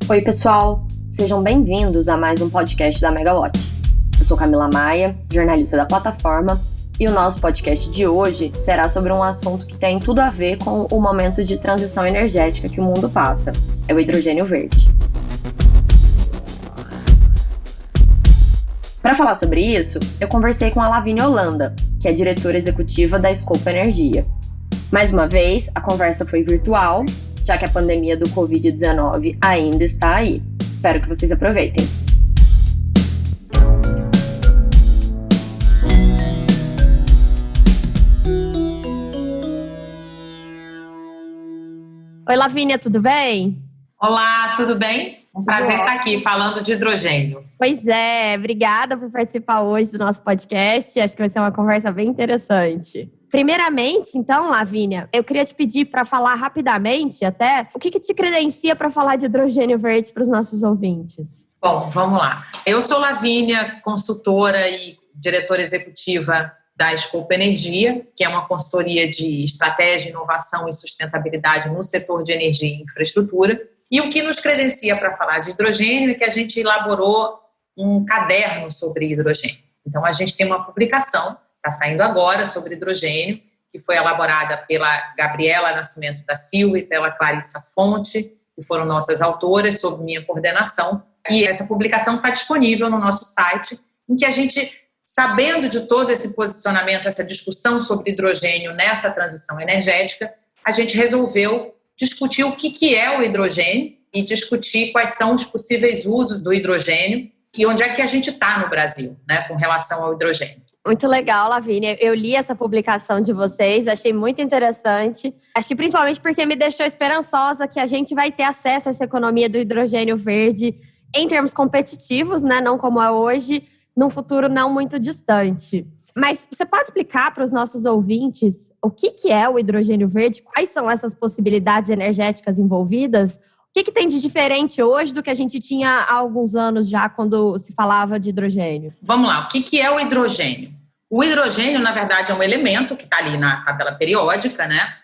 Oi, pessoal! Sejam bem-vindos a mais um podcast da Megawatt. Eu sou Camila Maia, jornalista da plataforma, e o nosso podcast de hoje será sobre um assunto que tem tudo a ver com o momento de transição energética que o mundo passa. É o hidrogênio verde. Para falar sobre isso, eu conversei com a Lavínia Holanda, que é diretora executiva da Scope Energia. Mais uma vez, a conversa foi virtual, já que a pandemia do Covid-19 ainda está aí. Espero que vocês aproveitem. Oi, Lavínia, tudo bem? Olá, tudo bem? Um prazer estar aqui falando de hidrogênio. Pois é, obrigada por participar hoje do nosso podcast. Acho que vai ser uma conversa bem interessante. Primeiramente, então, Lavínia, eu queria te pedir para falar rapidamente até o que te credencia para falar de hidrogênio verde para os nossos ouvintes. Bom, vamos lá. Eu sou Lavínia, consultora e diretora executiva da Scope Energia, que é uma consultoria de estratégia, inovação e sustentabilidade no setor de energia e infraestrutura. E o que nos credencia para falar de hidrogênio é que a gente elaborou um caderno sobre hidrogênio. Então, a gente tem uma publicação, está saindo agora, sobre hidrogênio, que foi elaborada pela Gabriela Nascimento da Silva e pela Clarissa Fonte, que foram nossas autoras, sob minha coordenação. E essa publicação está disponível no nosso site, em que a gente, sabendo de todo esse posicionamento, essa discussão sobre hidrogênio nessa transição energética, a gente resolveu discutir o que é o hidrogênio e discutir quais são os possíveis usos do hidrogênio e onde é que a gente está no Brasil, né, com relação ao hidrogênio. Muito legal, Lavínia. Eu li essa publicação de vocês, achei muito interessante. Acho que principalmente porque me deixou esperançosa que a gente vai ter acesso a essa economia do hidrogênio verde em termos competitivos, né, não como é hoje, num futuro não muito distante. Mas você pode explicar para os nossos ouvintes o que é o hidrogênio verde? Quais são essas possibilidades energéticas envolvidas? O que tem de diferente hoje do que a gente tinha há alguns anos já, quando se falava de hidrogênio? Vamos lá, o que é o hidrogênio? O hidrogênio, na verdade, é um elemento que está ali na tabela periódica, né?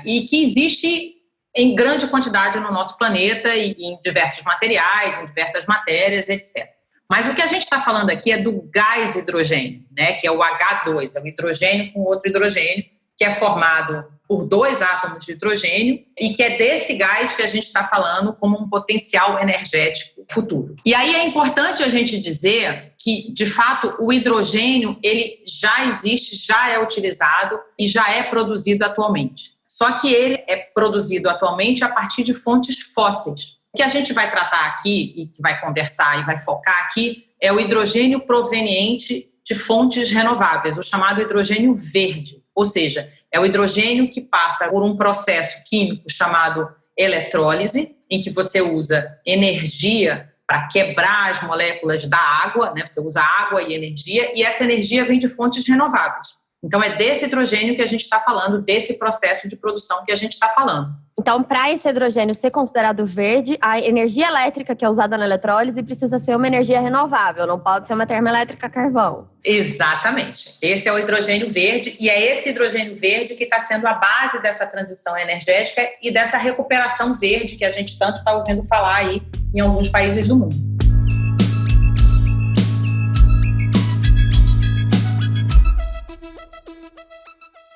E que existe em grande quantidade no nosso planeta e em diversos materiais, em diversas matérias, etc. Mas o que a gente está falando aqui é do gás hidrogênio, né? Que é o H2, é o hidrogênio com outro hidrogênio, que é formado por dois átomos de hidrogênio e que é desse gás que a gente está falando como um potencial energético futuro. E aí é importante a gente dizer que, de fato, o hidrogênio ele já existe, já é utilizado e já é produzido atualmente. Só que ele é produzido atualmente a partir de fontes fósseis. O que a gente vai tratar aqui e que vai conversar e vai focar aqui é o hidrogênio proveniente de fontes renováveis, o chamado hidrogênio verde. Ou seja, é o hidrogênio que passa por um processo químico chamado eletrólise, em que você usa energia para quebrar as moléculas da água, né? Você usa água e energia, e essa energia vem de fontes renováveis. Então, é desse hidrogênio que a gente está falando, desse processo de produção que a gente está falando. Então, para esse hidrogênio ser considerado verde, a energia elétrica que é usada na eletrólise precisa ser uma energia renovável, não pode ser uma termoelétrica a carvão. Exatamente. Esse é o hidrogênio verde e é esse hidrogênio verde que está sendo a base dessa transição energética e dessa recuperação verde que a gente tanto está ouvindo falar aí em alguns países do mundo.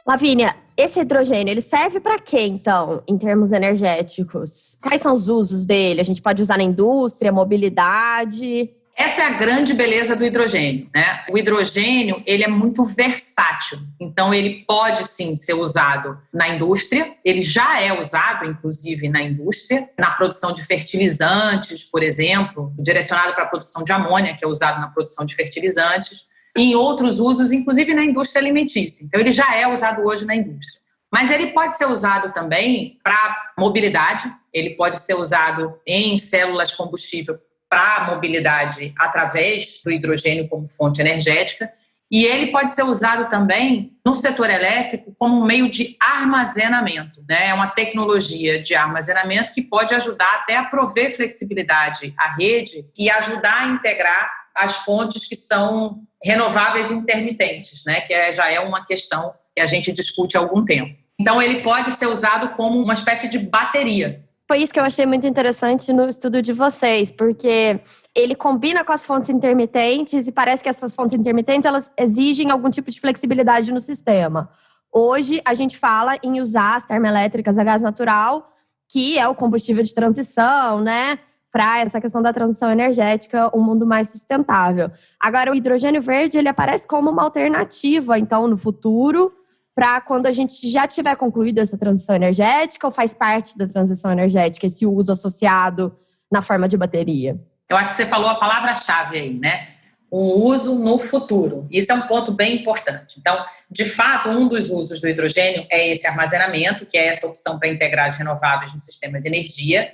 Lavínia, esse hidrogênio, ele serve para quê, então, em termos energéticos? Quais são os usos dele? A gente pode usar na indústria, mobilidade? Essa é a grande beleza do hidrogênio, né? O hidrogênio, ele é muito versátil. Então, ele pode, sim, ser usado na indústria. Ele já é usado, inclusive, na indústria. Na produção de fertilizantes, por exemplo, direcionado para a produção de amônia, que é usado na produção de fertilizantes. E em outros usos, inclusive na indústria alimentícia. Então, ele já é usado hoje na indústria. Mas ele pode ser usado também para mobilidade, ele pode ser usado em células combustível para mobilidade através do hidrogênio como fonte energética, e ele pode ser usado também no setor elétrico como um meio de armazenamento, né? É uma tecnologia de armazenamento que pode ajudar até a prover flexibilidade à rede e ajudar a integrar as fontes que são renováveis intermitentes, né? Que já é uma questão que a gente discute há algum tempo. Então, ele pode ser usado como uma espécie de bateria. Foi isso que eu achei muito interessante no estudo de vocês, porque ele combina com as fontes intermitentes e parece que essas fontes intermitentes, elas exigem algum tipo de flexibilidade no sistema. Hoje, a gente fala em usar as termoelétricas a gás natural, que é o combustível de transição, né? Para essa questão da transição energética, um mundo mais sustentável. Agora, o hidrogênio verde, ele aparece como uma alternativa, então, no futuro, para quando a gente já tiver concluído essa transição energética, ou faz parte da transição energética esse uso associado na forma de bateria? Eu acho que você falou a palavra-chave aí, né? O uso no futuro. Isso é um ponto bem importante. Então, de fato, um dos usos do hidrogênio é esse armazenamento, que é essa opção para integrar as renováveis no sistema de energia,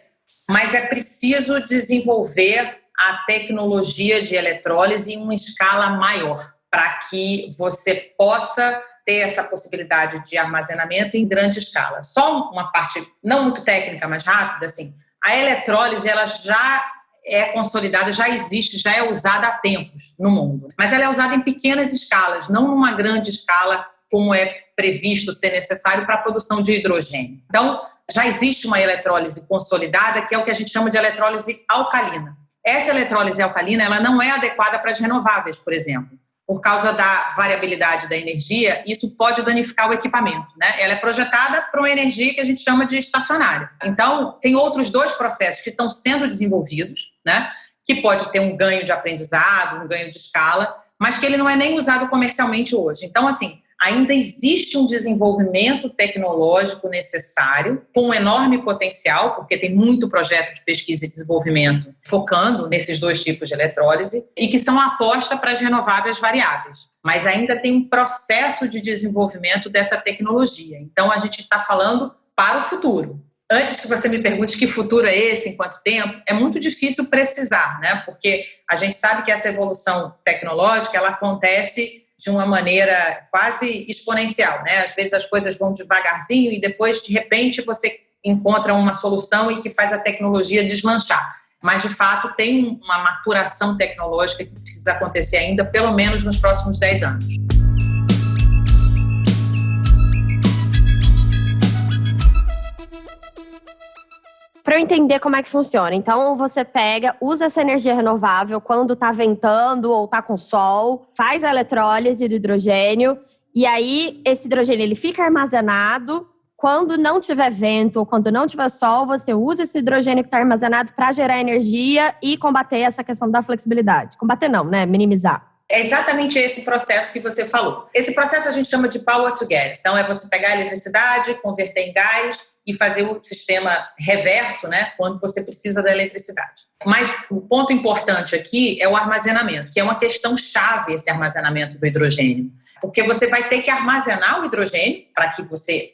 mas é preciso desenvolver a tecnologia de eletrólise em uma escala maior, para que você possa ter essa possibilidade de armazenamento em grande escala. Só uma parte não muito técnica, mas rápida, assim, a eletrólise ela já é consolidada, já existe, já é usada há tempos no mundo. Mas ela é usada em pequenas escalas, não numa grande escala como é previsto ser necessário para a produção de hidrogênio. Então, já existe uma eletrólise consolidada, que é o que a gente chama de eletrólise alcalina. Essa eletrólise alcalina ela não é adequada para as renováveis, por exemplo. Por causa da variabilidade da energia, isso pode danificar o equipamento, né? Ela é projetada para uma energia que a gente chama de estacionária. Então, tem outros dois processos que estão sendo desenvolvidos, né? Que pode ter um ganho de aprendizado, um ganho de escala, mas que ele não é nem usado comercialmente hoje. Então, assim, ainda existe um desenvolvimento tecnológico necessário, com um enorme potencial, porque tem muito projeto de pesquisa e desenvolvimento focando nesses dois tipos de eletrólise, e que são a aposta para as renováveis variáveis. Mas ainda tem um processo de desenvolvimento dessa tecnologia. Então, a gente está falando para o futuro. Antes que você me pergunte que futuro é esse, em quanto tempo, é muito difícil precisar, né? Porque a gente sabe que essa evolução tecnológica, ela acontece de uma maneira quase exponencial, né? Às vezes as coisas vão devagarzinho e depois, de repente, você encontra uma solução e que faz a tecnologia deslanchar. Mas, de fato, tem uma maturação tecnológica que precisa acontecer ainda, pelo menos nos próximos 10 anos. Para eu entender como é que funciona. Então, você pega, usa essa energia renovável quando está ventando ou está com sol, faz a eletrólise do hidrogênio e aí esse hidrogênio ele fica armazenado. Quando não tiver vento ou quando não tiver sol, você usa esse hidrogênio que está armazenado para gerar energia e combater essa questão da flexibilidade. Combater não, né? Minimizar. É exatamente esse processo que você falou. Esse processo a gente chama de power to gas. Então, é você pegar a eletricidade, converter em gás e fazer o sistema reverso, né, quando você precisa da eletricidade. Mas o ponto importante aqui é o armazenamento, que é uma questão chave esse armazenamento do hidrogênio. Porque você vai ter que armazenar o hidrogênio para que você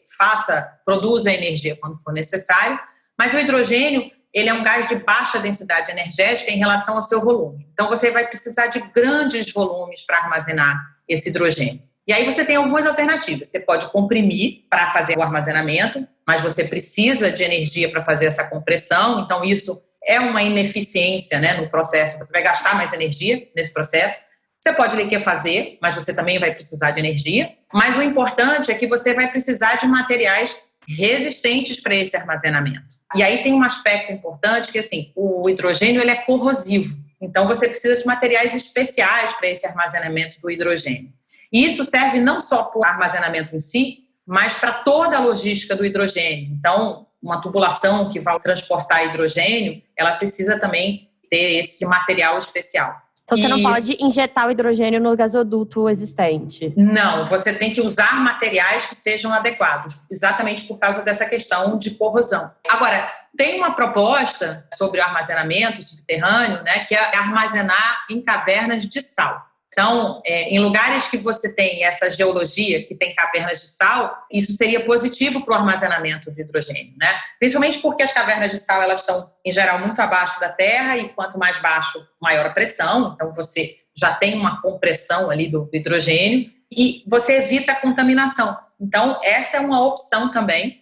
produza energia quando for necessário, mas o hidrogênio ele é um gás de baixa densidade energética em relação ao seu volume. Então, você vai precisar de grandes volumes para armazenar esse hidrogênio. E aí você tem algumas alternativas. Você pode comprimir para fazer o armazenamento, mas você precisa de energia para fazer essa compressão. Então, isso é uma ineficiência, né, no processo. Você vai gastar mais energia nesse processo. Você pode liquefazer, mas você também vai precisar de energia. Mas o importante é que você vai precisar de materiais resistentes para esse armazenamento. E aí tem um aspecto importante que, assim, o hidrogênio ele é corrosivo. Então, você precisa de materiais especiais para esse armazenamento do hidrogênio. E isso serve não só para o armazenamento em si, mas para toda a logística do hidrogênio. Então, uma tubulação que vai transportar hidrogênio, ela precisa também ter esse material especial. Então, você não pode injetar o hidrogênio no gasoduto existente? Não, você tem que usar materiais que sejam adequados, exatamente por causa dessa questão de corrosão. Agora, tem uma proposta sobre o armazenamento subterrâneo, né, que é armazenar em cavernas de sal. Então, em lugares que você tem essa geologia, que tem cavernas de sal, isso seria positivo para o armazenamento de hidrogênio, né? Principalmente porque as cavernas de sal elas estão, em geral, muito abaixo da terra e quanto mais baixo, maior a pressão. Então, você já tem uma compressão ali do hidrogênio e você evita a contaminação. Então, essa é uma opção também.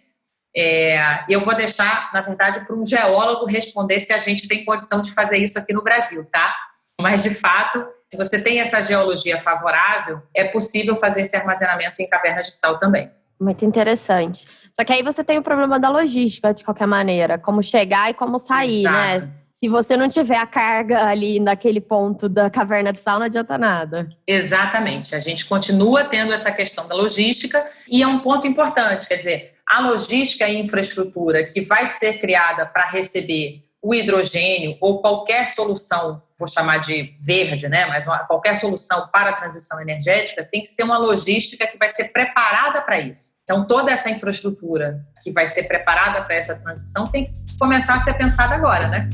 Eu vou deixar, na verdade, para um geólogo responder se a gente tem condição de fazer isso aqui no Brasil, tá? Mas, de fato, se você tem essa geologia favorável, é possível fazer esse armazenamento em cavernas de sal também. Muito interessante. Só que aí você tem o problema da logística, de qualquer maneira. Como chegar e como sair, Exato. né? Se você não tiver a carga ali naquele ponto da caverna de sal, não adianta nada. Exatamente. A gente continua tendo essa questão da logística e é um ponto importante. Quer dizer, a logística e infraestrutura que vai ser criada para receber o hidrogênio ou qualquer solução, vou chamar de verde, né? Mas qualquer solução para a transição energética tem que ser uma logística que vai ser preparada para isso. Então, toda essa infraestrutura que vai ser preparada para essa transição tem que começar a ser pensada agora, né?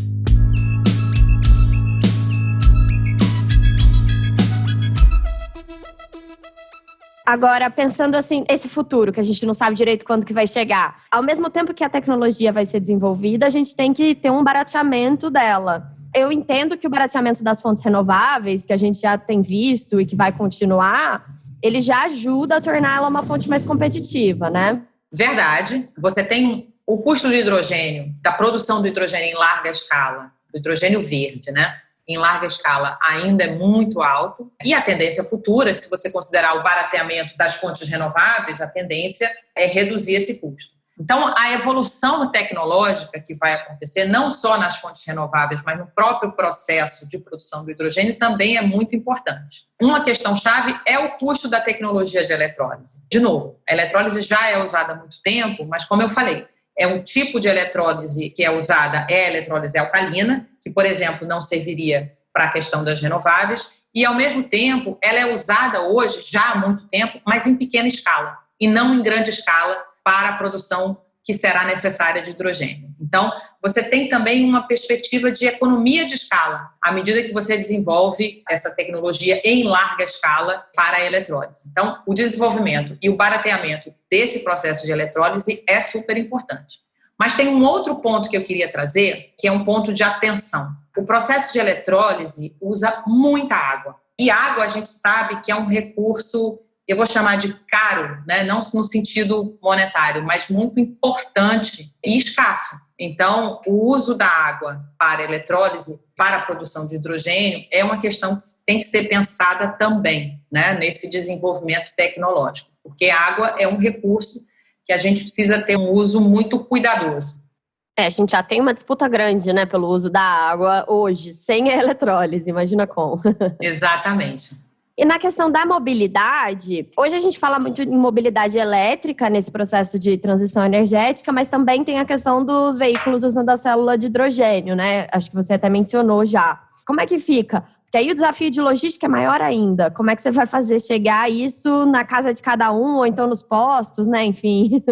Agora, pensando assim, esse futuro, que a gente não sabe direito quando que vai chegar. Ao mesmo tempo que a tecnologia vai ser desenvolvida, a gente tem que ter um barateamento dela. Eu entendo que o barateamento das fontes renováveis, que a gente já tem visto e que vai continuar, ele já ajuda a tornar ela uma fonte mais competitiva, né? Verdade. Você tem o custo do hidrogênio, da produção do hidrogênio em larga escala, do hidrogênio verde, né? Em larga escala ainda é muito alto. E a tendência futura, se você considerar o barateamento das fontes renováveis, a tendência é reduzir esse custo. Então, a evolução tecnológica que vai acontecer, não só nas fontes renováveis, mas no próprio processo de produção do hidrogênio, também é muito importante. Uma questão-chave é o custo da tecnologia de eletrólise. De novo, a eletrólise já é usada há muito tempo, mas como eu falei, é um tipo de eletrólise que é usada, é a eletrólise alcalina, que, por exemplo, não serviria para a questão das renováveis, e, ao mesmo tempo, ela é usada hoje, já há muito tempo, mas em pequena escala, e não em grande escala para a produção que será necessária de hidrogênio. Então, você tem também uma perspectiva de economia de escala, à medida que você desenvolve essa tecnologia em larga escala para a eletrólise. Então, o desenvolvimento e o barateamento desse processo de eletrólise é super importante. Mas tem um outro ponto que eu queria trazer, que é um ponto de atenção. O processo de eletrólise usa muita água. E água, a gente sabe que é um recurso, eu vou chamar de caro, né? Não no sentido monetário, mas muito importante e escasso. Então, o uso da água para a eletrólise, para a produção de hidrogênio, é uma questão que tem que ser pensada também, né? Nesse desenvolvimento tecnológico, porque a água é um recurso que a gente precisa ter um uso muito cuidadoso. A gente já tem uma disputa grande, né, pelo uso da água hoje, sem a eletrólise, imagina como. Exatamente. E na questão da mobilidade, hoje a gente fala muito em mobilidade elétrica nesse processo de transição energética, mas também tem a questão dos veículos usando a célula de hidrogênio, né? Acho que você até mencionou já. Como é que fica? Porque aí o desafio de logística é maior ainda. Como é que você vai fazer chegar isso na casa de cada um, ou então nos postos, né? Enfim,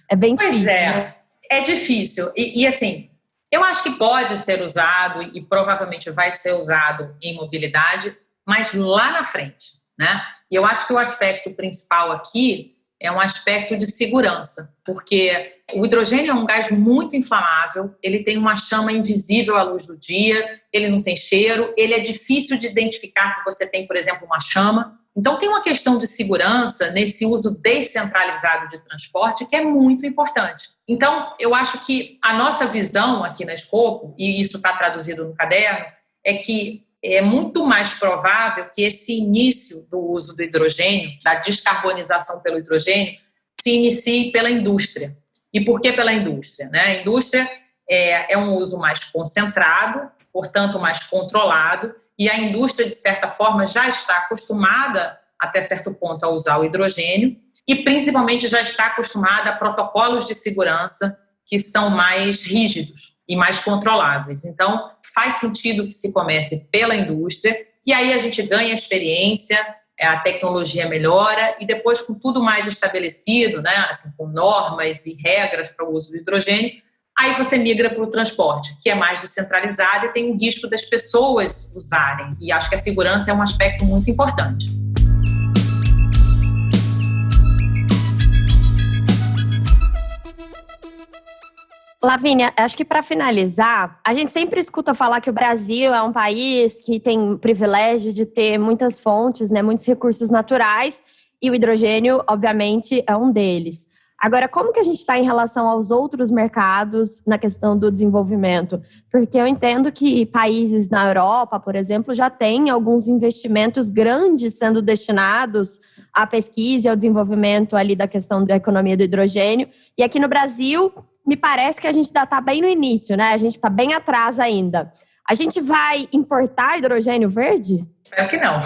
é bem difícil. Pois é, né? É difícil. E assim, eu acho que pode ser usado e provavelmente vai ser usado em mobilidade, mas lá na frente, né? E eu acho que o aspecto principal aqui é um aspecto de segurança, porque o hidrogênio é um gás muito inflamável, ele tem uma chama invisível à luz do dia, ele não tem cheiro, ele é difícil de identificar que você tem, por exemplo, uma chama. Então, tem uma questão de segurança nesse uso descentralizado de transporte que é muito importante. Então, eu acho que a nossa visão aqui na Escopo, e isso está traduzido no caderno, é que é muito mais provável que esse início do uso do hidrogênio, da descarbonização pelo hidrogênio, se inicie pela indústria. E por que pela indústria? Né? A indústria é um uso mais concentrado, portanto, mais controlado, e a indústria, de certa forma, já está acostumada, até certo ponto, a usar o hidrogênio e, principalmente, já está acostumada a protocolos de segurança que são mais rígidos e mais controláveis. Então, faz sentido que se comece pela indústria e aí a gente ganha experiência, a tecnologia melhora e depois, com tudo mais estabelecido, né, assim, com normas e regras para o uso do hidrogênio, aí você migra para o transporte, que é mais descentralizado e tem o risco das pessoas usarem. E acho que a segurança é um aspecto muito importante. Lavínia, acho que para finalizar, a gente sempre escuta falar que o Brasil é um país que tem o privilégio de ter muitas fontes, né, muitos recursos naturais, e o hidrogênio, obviamente, é um deles. Agora, como que a gente está em relação aos outros mercados na questão do desenvolvimento? Porque eu entendo que países na Europa, por exemplo, já têm alguns investimentos grandes sendo destinados à pesquisa e ao desenvolvimento ali da questão da economia do hidrogênio. E aqui no Brasil, me parece que a gente ainda está bem no início, né? A gente está bem atrás ainda. A gente vai importar hidrogênio verde? Espero que não.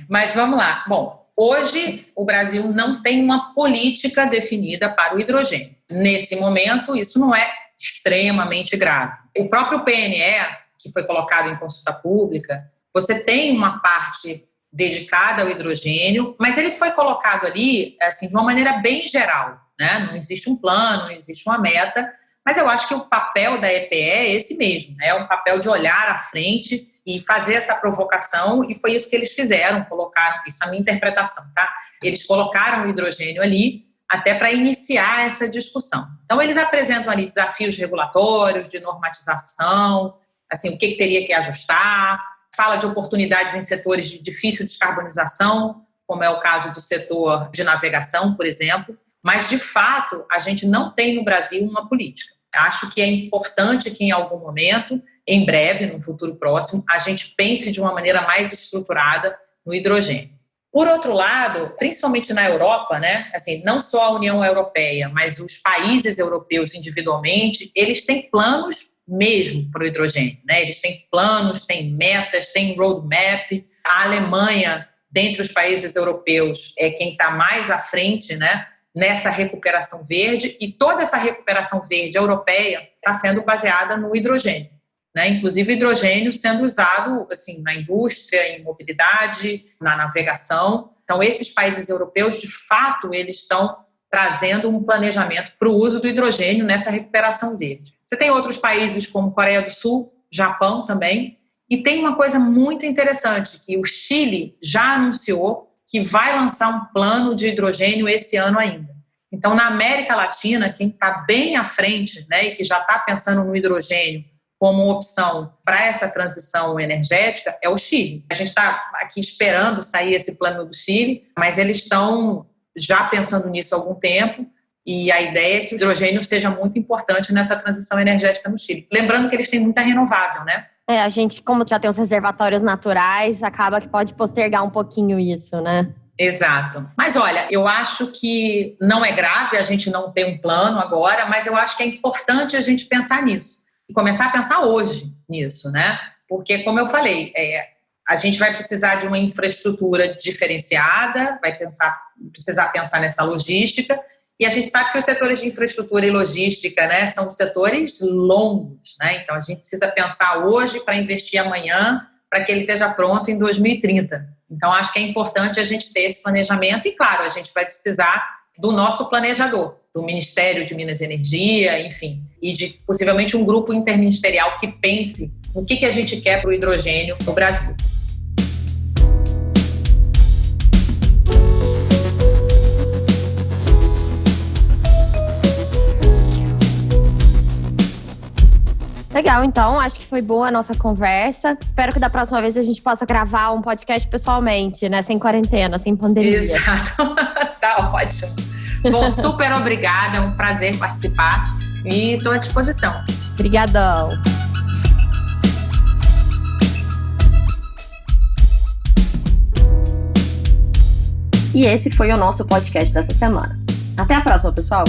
Mas vamos lá. Bom, hoje, o Brasil não tem uma política definida para o hidrogênio. Nesse momento, isso não é extremamente grave. O próprio PNE, que foi colocado em consulta pública, você tem uma parte dedicada ao hidrogênio, mas ele foi colocado ali assim, de uma maneira bem geral, né? Não existe um plano, não existe uma meta, mas eu acho que o papel da EPE é esse mesmo, né? É um papel de olhar à frente e fazer essa provocação, e foi isso que eles fizeram, colocaram, isso é a minha interpretação, tá? Eles colocaram o hidrogênio ali até para iniciar essa discussão. Então, eles apresentam ali desafios regulatórios, de normatização, assim, o que teria que ajustar, fala de oportunidades em setores de difícil descarbonização, como é o caso do setor de navegação, por exemplo, mas, de fato, a gente não tem no Brasil uma política. Acho que é importante que, em algum momento, em breve, no futuro próximo, a gente pense de uma maneira mais estruturada no hidrogênio. Por outro lado, principalmente na Europa, né, assim, não só a União Europeia, mas os países europeus individualmente, eles têm planos mesmo para o hidrogênio, né? Eles têm planos, têm metas, têm roadmap. A Alemanha, dentre os países europeus, é quem está mais à frente, né, nessa recuperação verde, e toda essa recuperação verde europeia está sendo baseada no hidrogênio, né? Inclusive hidrogênio sendo usado assim, na indústria, em mobilidade, na navegação. Então, esses países europeus, de fato, eles estão trazendo um planejamento para o uso do hidrogênio nessa recuperação verde. Você tem outros países como Coreia do Sul, Japão também, e tem uma coisa muito interessante, que o Chile já anunciou que vai lançar um plano de hidrogênio esse ano ainda. Então, na América Latina, quem está bem à frente, né, e que já está pensando no hidrogênio como opção para essa transição energética é o Chile. A gente está aqui esperando sair esse plano do Chile, mas eles estão já pensando nisso há algum tempo, e a ideia é que o hidrogênio seja muito importante nessa transição energética no Chile. Lembrando que eles têm muita renovável, né? A gente, como já tem os reservatórios naturais, acaba que pode postergar um pouquinho isso, né? Exato. Mas olha, eu acho que não é grave a gente não ter um plano agora, mas eu acho que é importante a gente pensar nisso. E começar a pensar hoje nisso, né? Porque, como eu falei, a gente vai precisar de uma infraestrutura diferenciada, vai precisar pensar nessa logística, e a gente sabe que os setores de infraestrutura e logística, né, são setores longos, né? Então, a gente precisa pensar hoje para investir amanhã, para que ele esteja pronto em 2030. Então, acho que é importante a gente ter esse planejamento e, claro, a gente vai precisar do nosso planejador, do Ministério de Minas e Energia, enfim, e de possivelmente um grupo interministerial que pense no que a gente quer para o hidrogênio no Brasil. Legal, então, acho que foi boa a nossa conversa. Espero que da próxima vez a gente possa gravar um podcast pessoalmente, né? Sem quarentena, sem pandemia. Exato, tá ótimo. Bom, super obrigada, é um prazer participar e estou à disposição. Obrigadão. E esse foi o nosso podcast dessa semana. Até a próxima, pessoal!